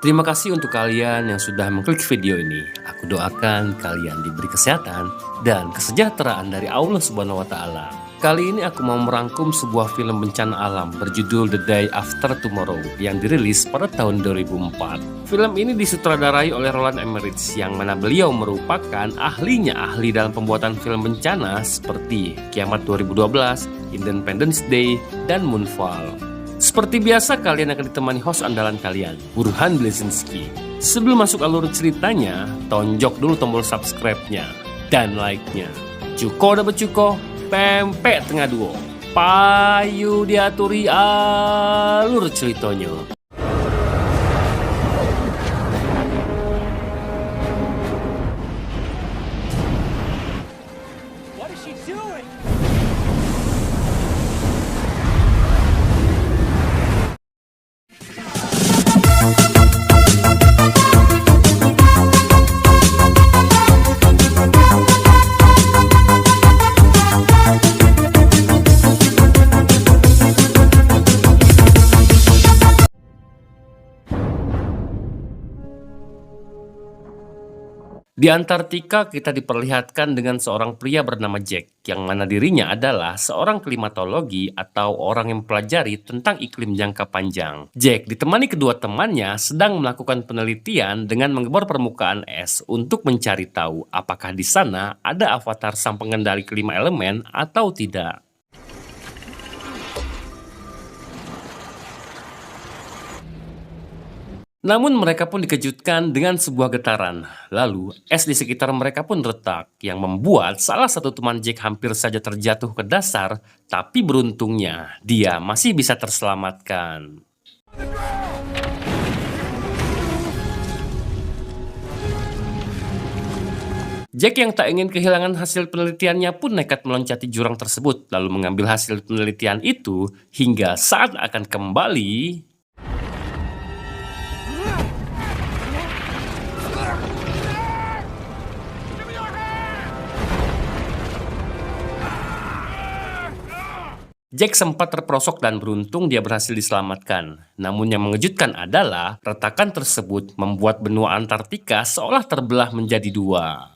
Terima kasih untuk kalian yang sudah mengklik video ini. Aku doakan kalian diberi kesehatan dan kesejahteraan dari Allah Subhanahu wa Ta'ala. Kali ini aku mau merangkum sebuah film bencana alam berjudul The Day After Tomorrow yang dirilis pada tahun 2004. Film ini disutradarai oleh Roland Emmerich yang mana beliau merupakan ahli dalam pembuatan film bencana seperti Kiamat 2012, Independence Day, dan Moonfall. Seperti biasa, kalian akan ditemani host andalan kalian, Burhan Blesinski. Sebelum masuk alur ceritanya, tonjok dulu tombol subscribe-nya dan like-nya. Cuko dapat cuko, pempek tengah duo, payu diaturi alur ceritanya. What is she doing? Di Antartika kita diperlihatkan dengan seorang pria bernama Jack, yang mana dirinya adalah seorang klimatologi atau orang yang mempelajari tentang iklim jangka panjang. Jack ditemani kedua temannya sedang melakukan penelitian dengan mengebor permukaan es untuk mencari tahu apakah di sana ada avatar sang pengendali kelima elemen atau tidak. Namun mereka pun dikejutkan dengan sebuah getaran. Lalu, es di sekitar mereka pun retak, yang membuat salah satu teman Jack hampir saja terjatuh ke dasar, tapi beruntungnya, dia masih bisa terselamatkan. Jack yang tak ingin kehilangan hasil penelitiannya pun nekat meloncati jurang tersebut, lalu mengambil hasil penelitian itu, hingga saat akan kembali, Jack sempat terperosok dan beruntung dia berhasil diselamatkan. Namun yang mengejutkan adalah retakan tersebut membuat benua Antartika seolah terbelah menjadi dua.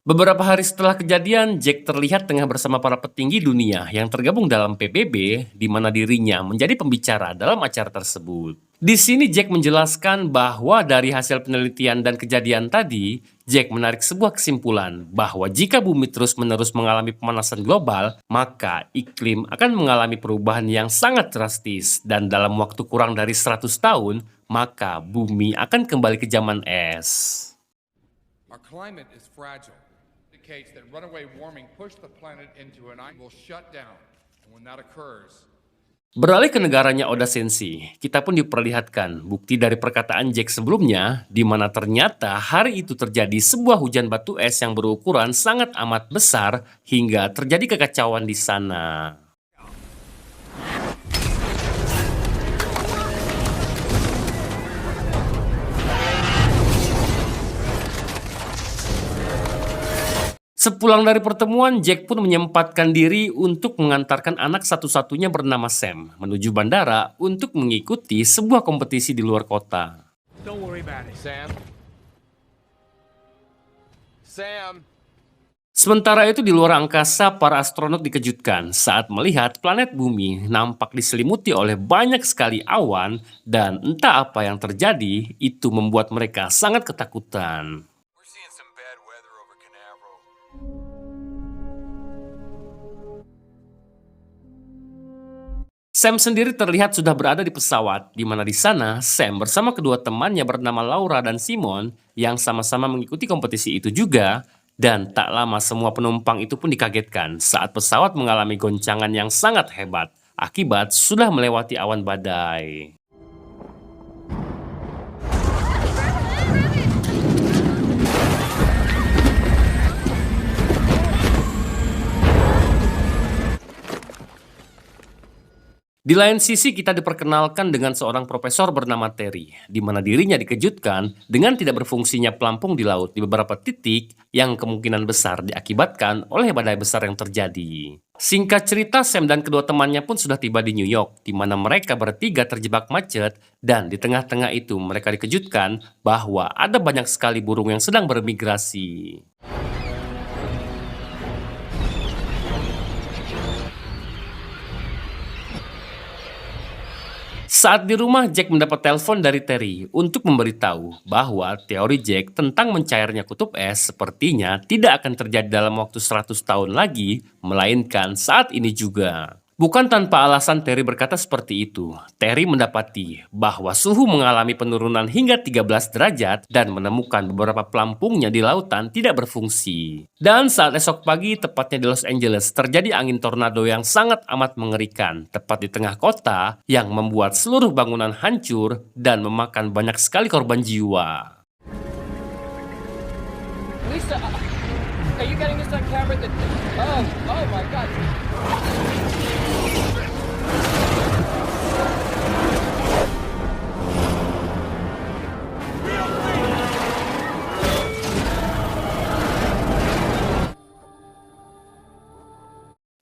Beberapa hari setelah kejadian, Jack terlihat tengah bersama para petinggi dunia yang tergabung dalam PBB, di mana dirinya menjadi pembicara dalam acara tersebut. Di sini Jack menjelaskan bahwa dari hasil penelitian dan kejadian tadi, Jack menarik sebuah kesimpulan bahwa jika bumi terus-menerus mengalami pemanasan global, maka iklim akan mengalami perubahan yang sangat drastis dan dalam waktu kurang dari 100 tahun, maka bumi akan kembali ke zaman es. Our climate is fragile. It indicates that runaway warming pushed the planet into an ice will shut down. And when that occurs, Beralih ke negaranya Oda Sensei, kita pun diperlihatkan bukti dari perkataan Jack sebelumnya, di mana ternyata hari itu terjadi sebuah hujan batu es yang berukuran sangat amat besar hingga terjadi kekacauan di sana. Sepulang dari pertemuan, Jack pun menyempatkan diri untuk mengantarkan anak satu-satunya bernama Sam menuju bandara untuk mengikuti sebuah kompetisi di luar kota. Don't worry about it. Sam? Sam? Sementara itu di luar angkasa, para astronot dikejutkan saat melihat planet bumi nampak diselimuti oleh banyak sekali awan dan entah apa yang terjadi, itu membuat mereka sangat ketakutan. We're seeing some bad weather over Canaveral. Sam sendiri terlihat sudah berada di pesawat, di mana di sana Sam bersama kedua temannya bernama Laura dan Simon yang sama-sama mengikuti kompetisi itu juga, dan tak lama semua penumpang itu pun dikagetkan saat pesawat mengalami goncangan yang sangat hebat akibat sudah melewati awan badai. Di lain sisi kita diperkenalkan dengan seorang profesor bernama Terry, di mana dirinya dikejutkan dengan tidak berfungsinya pelampung di laut di beberapa titik yang kemungkinan besar diakibatkan oleh badai besar yang terjadi. Singkat cerita, Sam dan kedua temannya pun sudah tiba di New York, di mana mereka bertiga terjebak macet, dan di tengah-tengah itu mereka dikejutkan bahwa ada banyak sekali burung yang sedang bermigrasi. Saat di rumah, Jack mendapat telepon dari Terry untuk memberitahu bahwa teori Jack tentang mencairnya kutub es sepertinya tidak akan terjadi dalam waktu 100 tahun lagi, melainkan saat ini juga. Bukan tanpa alasan Terry berkata seperti itu. Terry mendapati bahwa suhu mengalami penurunan hingga 13 derajat dan menemukan beberapa pelampungnya di lautan tidak berfungsi. Dan saat esok pagi, tepatnya di Los Angeles, terjadi angin tornado yang sangat amat mengerikan, tepat di tengah kota, yang membuat seluruh bangunan hancur dan memakan banyak sekali korban jiwa. Lisa, are you getting this on camera? Oh my God.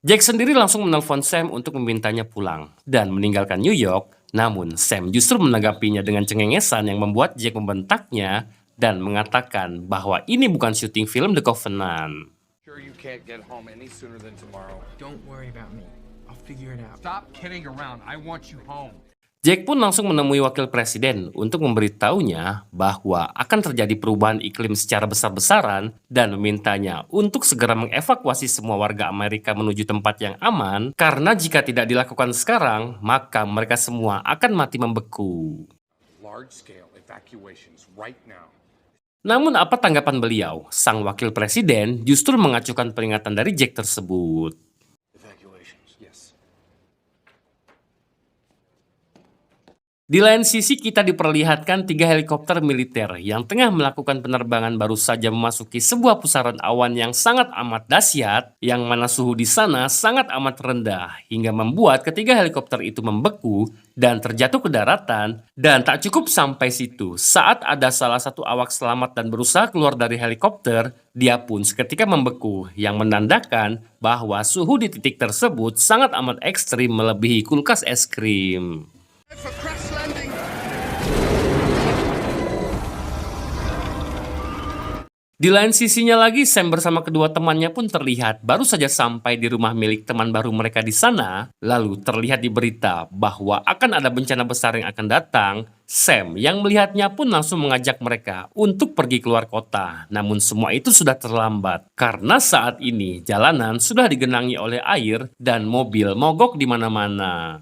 Jack sendiri langsung menelpon Sam untuk memintanya pulang dan meninggalkan New York, namun Sam justru menanggapinya dengan cengengesan yang membuat Jack membentaknya dan mengatakan bahwa ini bukan syuting film The Covenant. Sure, you can't get home any sooner than tomorrow. Don't worry about me. I'll figure it out. Stop kidding around. I want you home. Jack pun langsung menemui wakil presiden untuk memberitahunya bahwa akan terjadi perubahan iklim secara besar-besaran dan memintanya untuk segera mengevakuasi semua warga Amerika menuju tempat yang aman karena jika tidak dilakukan sekarang, maka mereka semua akan mati membeku. Large-scale evacuations right now. Namun apa tanggapan beliau? Sang wakil presiden justru mengacukan peringatan dari Jack tersebut. Evacuations, yes. Di lain sisi kita diperlihatkan 3 helikopter militer yang tengah melakukan penerbangan baru saja memasuki sebuah pusaran awan yang sangat amat dahsyat, yang mana suhu di sana sangat amat rendah, hingga membuat ketiga helikopter itu membeku dan terjatuh ke daratan. Dan tak cukup sampai situ, saat ada salah satu awak selamat dan berusaha keluar dari helikopter, dia pun seketika membeku, yang menandakan bahwa suhu di titik tersebut sangat amat ekstrim melebihi kulkas es krim. Di lain sisinya lagi, Sam bersama kedua temannya pun terlihat baru saja sampai di rumah milik teman baru mereka di sana. Lalu terlihat di berita bahwa akan ada bencana besar yang akan datang. Sam yang melihatnya pun langsung mengajak mereka untuk pergi keluar kota. Namun semua itu sudah terlambat karena saat ini jalanan sudah digenangi oleh air dan mobil mogok di mana-mana.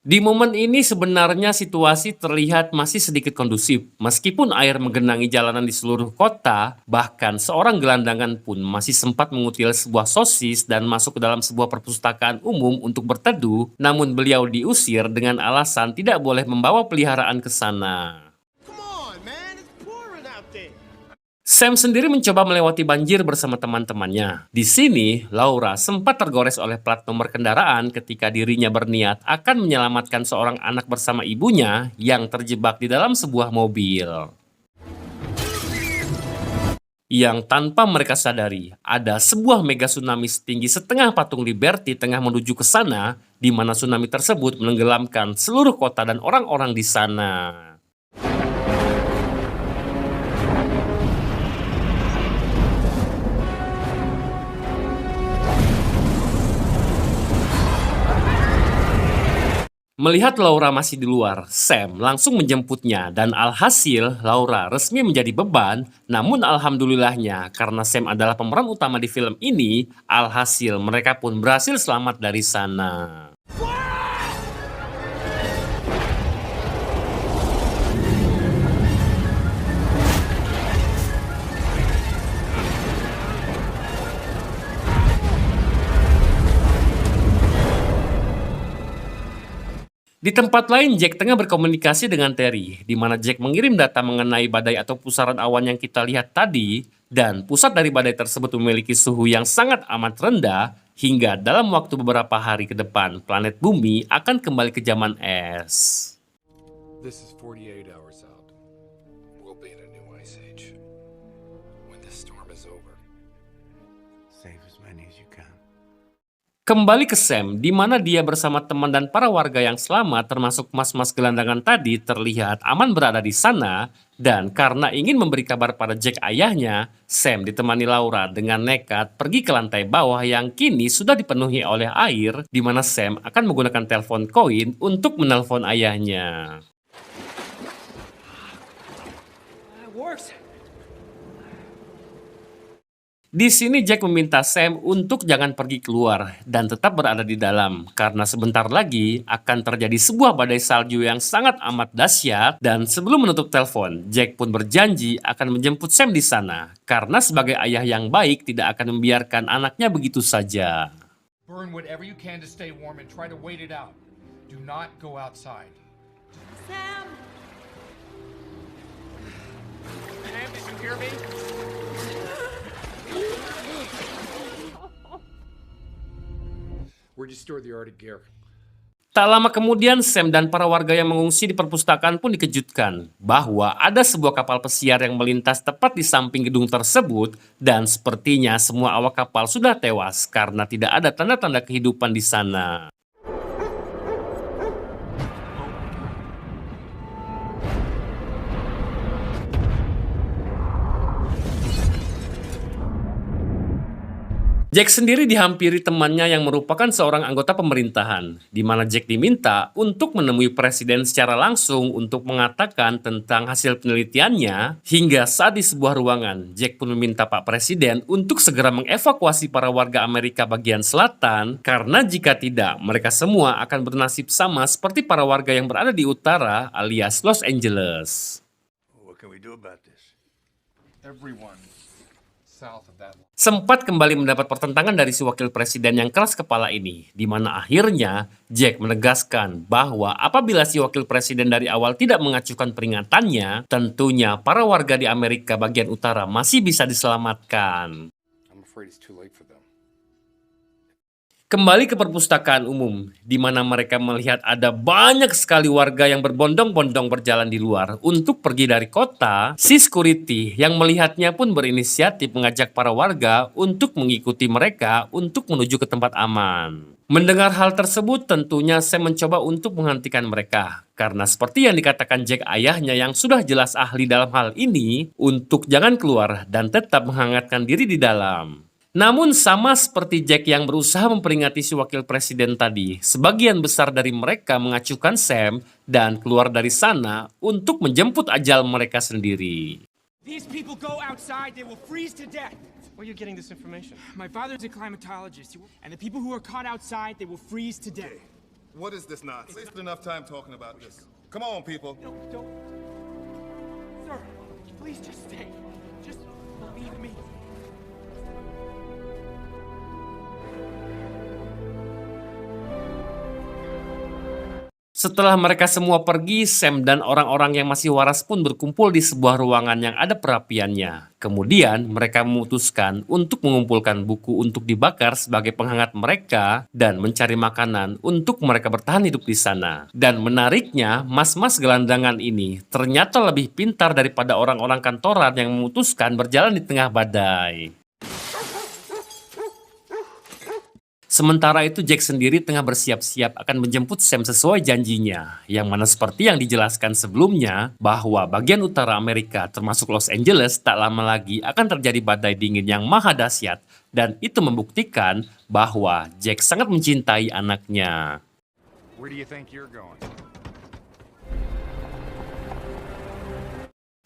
Di momen ini sebenarnya situasi terlihat masih sedikit kondusif. Meskipun air menggenangi jalanan di seluruh kota, bahkan seorang gelandangan pun masih sempat mengutil sebuah sosis dan masuk ke dalam sebuah perpustakaan umum untuk berteduh, namun beliau diusir dengan alasan tidak boleh membawa peliharaan ke sana. Sam sendiri mencoba melewati banjir bersama teman-temannya. Di sini, Laura sempat tergores oleh plat nomor kendaraan ketika dirinya berniat akan menyelamatkan seorang anak bersama ibunya yang terjebak di dalam sebuah mobil. Yang tanpa mereka sadari, ada sebuah mega tsunami setinggi setengah patung Liberty tengah menuju ke sana, di mana tsunami tersebut menenggelamkan seluruh kota dan orang-orang di sana. Melihat Laura masih di luar, Sam langsung menjemputnya dan alhasil Laura resmi menjadi beban. Namun alhamdulillahnya karena Sam adalah pemeran utama di film ini, alhasil mereka pun berhasil selamat dari sana. Di tempat lain, Jack tengah berkomunikasi dengan Terry, di mana Jack mengirim data mengenai badai atau pusaran awan yang kita lihat tadi, dan pusat dari badai tersebut memiliki suhu yang sangat amat rendah, hingga dalam waktu beberapa hari ke depan planet bumi akan kembali ke zaman es. This is 48 hours out. We'll be in a new ice age. When this storm is over. Save as many as you can. Kembali ke Sam, di mana dia bersama teman dan para warga yang selamat termasuk mas-mas gelandangan tadi terlihat aman berada di sana. Dan karena ingin memberi kabar pada Jack ayahnya, Sam ditemani Laura dengan nekat pergi ke lantai bawah yang kini sudah dipenuhi oleh air, di mana Sam akan menggunakan telepon koin untuk menelpon ayahnya. It works. Di sini Jack meminta Sam untuk jangan pergi keluar dan tetap berada di dalam karena sebentar lagi akan terjadi sebuah badai salju yang sangat amat dahsyat. Dan sebelum menutup telepon, Jack pun berjanji akan menjemput Sam di sana karena sebagai ayah yang baik tidak akan membiarkan anaknya begitu saja. Burn whatever you can to stay warm and try to wait it out. Do not go outside. Sam! Sam, did you hear me? Where'd you store the Arctic gear? Tak lama kemudian, Sam dan para warga yang mengungsi di perpustakaan pun dikejutkan bahwa ada sebuah kapal pesiar yang melintas tepat di samping gedung tersebut dan sepertinya semua awak kapal sudah tewas karena tidak ada tanda-tanda kehidupan di sana. Jack sendiri dihampiri temannya yang merupakan seorang anggota pemerintahan, di mana Jack diminta untuk menemui presiden secara langsung untuk mengatakan tentang hasil penelitiannya. Hingga saat di sebuah ruangan, Jack pun meminta Pak Presiden untuk segera mengevakuasi para warga Amerika bagian selatan, karena jika tidak, mereka semua akan bernasib sama seperti para warga yang berada di utara alias Los Angeles. What can we do about this? Everyone south of that line. Sempat kembali mendapat pertentangan dari si wakil presiden yang keras kepala ini, di mana akhirnya Jack menegaskan bahwa apabila si wakil presiden dari awal tidak mengacuhkan peringatannya, tentunya para warga di Amerika bagian utara masih bisa diselamatkan. I'm afraid it's too late for them. Kembali ke perpustakaan umum, di mana mereka melihat ada banyak sekali warga yang berbondong-bondong berjalan di luar untuk pergi dari kota. Si security yang melihatnya pun berinisiatif mengajak para warga untuk mengikuti mereka untuk menuju ke tempat aman. Mendengar hal tersebut, tentunya Sam mencoba untuk menghentikan mereka. Karena seperti yang dikatakan Jack ayahnya yang sudah jelas ahli dalam hal ini, untuk jangan keluar dan tetap menghangatkan diri di dalam. Namun sama seperti Jack yang berusaha memperingati si wakil presiden tadi, sebagian besar dari mereka mengacuhkan Sam dan keluar dari sana untuk menjemput ajal mereka sendiri. These people go outside, they will freeze to death. Where are you getting this information? My father's a climatologist, and the people who are caught outside, they will freeze to death. What is this nonsense? Wasted enough time talking about this. Come on, people. No, don't. Sir, please just stay. Just believe me. Setelah mereka semua pergi, Sam dan orang-orang yang masih waras pun berkumpul di sebuah ruangan yang ada perapiannya. Kemudian mereka memutuskan untuk mengumpulkan buku untuk dibakar sebagai penghangat mereka dan mencari makanan untuk mereka bertahan hidup di sana. Dan menariknya, mas-mas gelandangan ini ternyata lebih pintar daripada orang-orang kantoran yang memutuskan berjalan di tengah badai. Sementara itu Jack sendiri tengah bersiap-siap akan menjemput Sam sesuai janjinya, yang mana seperti yang dijelaskan sebelumnya bahwa bagian utara Amerika termasuk Los Angeles tak lama lagi akan terjadi badai dingin yang maha dahsyat, dan itu membuktikan bahwa Jack sangat mencintai anaknya. Where do you think you're going?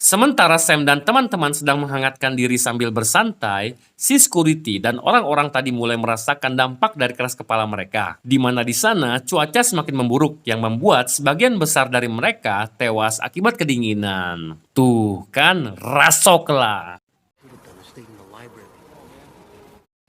Sementara Sam dan teman-teman sedang menghangatkan diri sambil bersantai, si security dan orang-orang tadi mulai merasakan dampak dari keras kepala mereka. Di mana di sana cuaca semakin memburuk yang membuat sebagian besar dari mereka tewas akibat kedinginan. Tuh kan, rasoklah.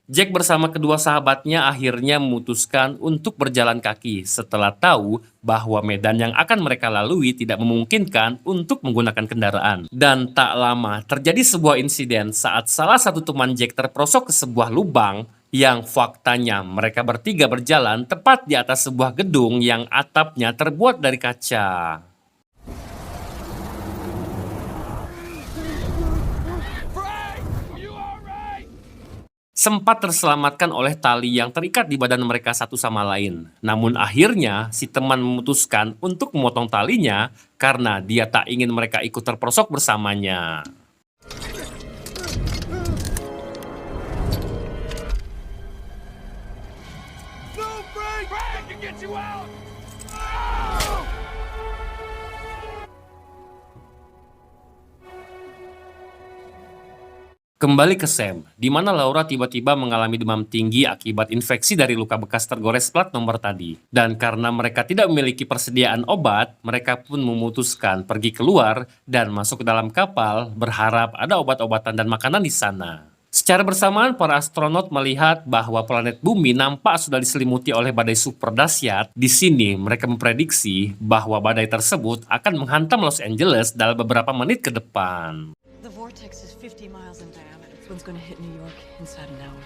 Jack bersama kedua sahabatnya akhirnya memutuskan untuk berjalan kaki setelah tahu bahwa medan yang akan mereka lalui tidak memungkinkan untuk menggunakan kendaraan. Dan tak lama terjadi sebuah insiden saat salah satu teman Jack terperosok ke sebuah lubang yang faktanya mereka bertiga berjalan tepat di atas sebuah gedung yang atapnya terbuat dari kaca. Sempat terselamatkan oleh tali yang terikat di badan mereka satu sama lain. Namun akhirnya si teman memutuskan untuk memotong talinya karena dia tak ingin mereka ikut terperosok bersamanya. Kembali ke Sam, di mana Laura tiba-tiba mengalami demam tinggi akibat infeksi dari luka bekas tergores plat nomor tadi. Dan karena mereka tidak memiliki persediaan obat, mereka pun memutuskan pergi keluar dan masuk ke dalam kapal, berharap ada obat-obatan dan makanan di sana. Secara bersamaan, para astronot melihat bahwa planet Bumi nampak sudah diselimuti oleh badai super dahsyat. Di sini, mereka memprediksi bahwa badai tersebut akan menghantam Los Angeles dalam beberapa menit ke depan. The vortex is 50 miles in diameter. This one's gonna hit New York inside an hour.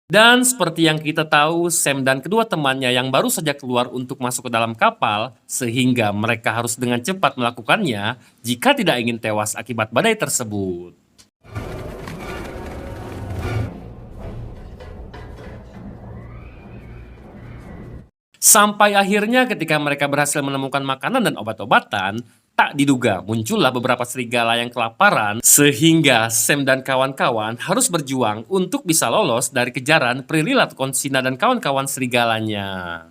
Dan seperti yang kita tahu, Sam dan kedua temannya yang baru saja keluar untuk masuk ke dalam kapal, sehingga mereka harus dengan cepat melakukannya jika tidak ingin tewas akibat badai tersebut. Sampai akhirnya ketika mereka berhasil menemukan makanan dan obat-obatan, tak diduga muncullah beberapa serigala yang kelaparan sehingga Sam dan kawan-kawan harus berjuang untuk bisa lolos dari kejaran Prilly Latkonsina dan kawan-kawan serigalanya.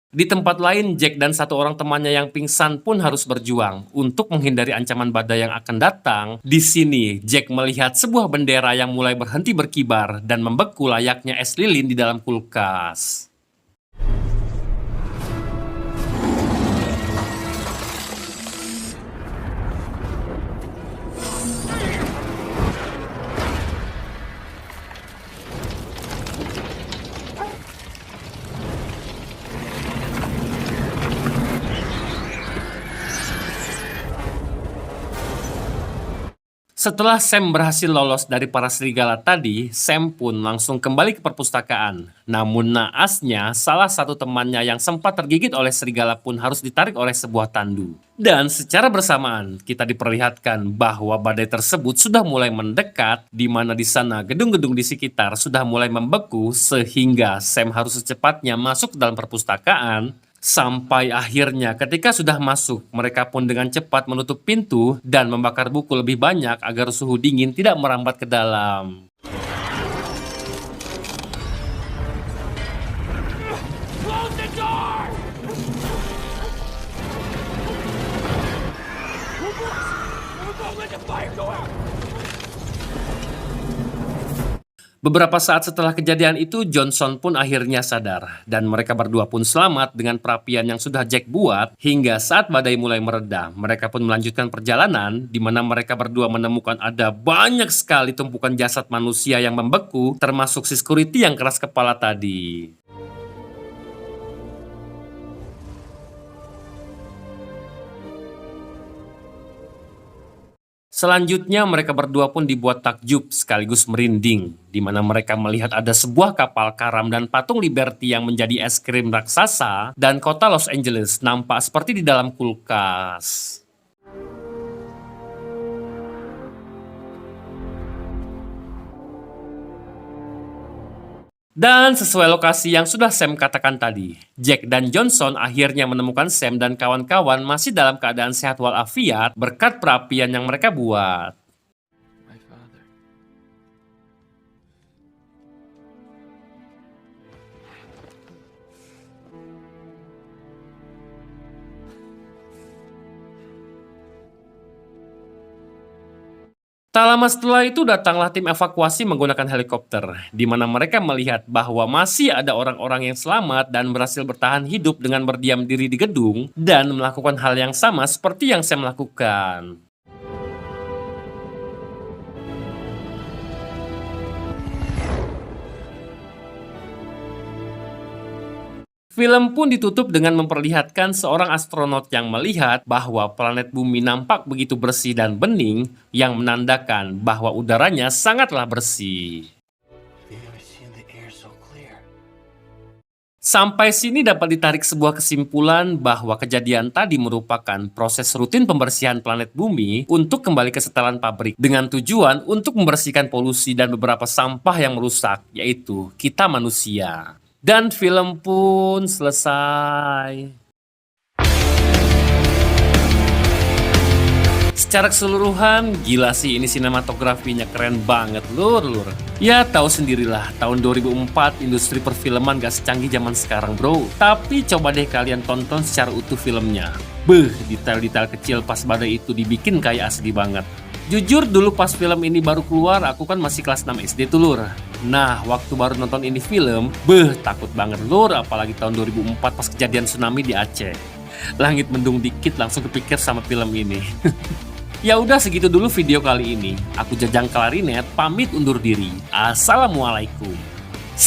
Di tempat lain, Jack dan satu orang temannya yang pingsan pun harus berjuang untuk menghindari ancaman badai yang akan datang. Di sini, Jack melihat sebuah bendera yang mulai berhenti berkibar dan membeku layaknya es lilin di dalam kulkas. Setelah Sam berhasil lolos dari para serigala tadi, Sam pun langsung kembali ke perpustakaan. Namun naasnya, salah satu temannya yang sempat tergigit oleh serigala pun harus ditarik oleh sebuah tandu. Dan secara bersamaan, kita diperlihatkan bahwa badai tersebut sudah mulai mendekat, di mana di sana gedung-gedung di sekitar sudah mulai membeku, sehingga Sam harus secepatnya masuk ke dalam perpustakaan. Sampai akhirnya ketika sudah masuk, mereka pun dengan cepat menutup pintu dan membakar buku lebih banyak agar suhu dingin tidak merambat ke dalam. Close the door! Let the fire go out! Beberapa saat setelah kejadian itu, Johnson pun akhirnya sadar, dan mereka berdua pun selamat dengan perapian yang sudah Jack buat. Hingga saat badai mulai mereda, mereka pun melanjutkan perjalanan, di mana mereka berdua menemukan ada banyak sekali tumpukan jasad manusia yang membeku, termasuk si security yang keras kepala tadi. Selanjutnya mereka berdua pun dibuat takjub sekaligus merinding, di mana mereka melihat ada sebuah kapal karam dan patung Liberty yang menjadi es krim raksasa, dan kota Los Angeles nampak seperti di dalam kulkas. Dan sesuai lokasi yang sudah Sam katakan tadi, Jack dan Johnson akhirnya menemukan Sam dan kawan-kawan masih dalam keadaan sehat walafiat berkat perapian yang mereka buat. My father. Tak lama setelah itu datanglah tim evakuasi menggunakan helikopter, di mana mereka melihat bahwa masih ada orang-orang yang selamat dan berhasil bertahan hidup dengan berdiam diri di gedung dan melakukan hal yang sama seperti yang Sam lakukan. Film pun ditutup dengan memperlihatkan seorang astronot yang melihat bahwa planet bumi nampak begitu bersih dan bening, yang menandakan bahwa udaranya sangatlah bersih. Sampai sini dapat ditarik sebuah kesimpulan bahwa kejadian tadi merupakan proses rutin pembersihan planet bumi untuk kembali ke setelan pabrik dengan tujuan untuk membersihkan polusi dan beberapa sampah yang merusak, yaitu kita manusia. Dan film pun selesai. Secara keseluruhan, gila sih ini sinematografinya, keren banget lur. Ya tahu sendirilah, tahun 2004 industri perfilman gak secanggih zaman sekarang bro. Tapi coba deh kalian tonton secara utuh filmnya. Detail-detail kecil pas badai itu dibikin kayak asli banget. Jujur dulu pas film ini baru keluar, aku kan masih kelas 6 SD tuh lur. Nah, waktu baru nonton ini film, takut banget lur, apalagi tahun 2004 pas kejadian tsunami di Aceh. Langit mendung dikit langsung kepikir sama film ini. Ya udah segitu dulu video kali ini. Aku Jajang Klarinet pamit undur diri. Assalamualaikum.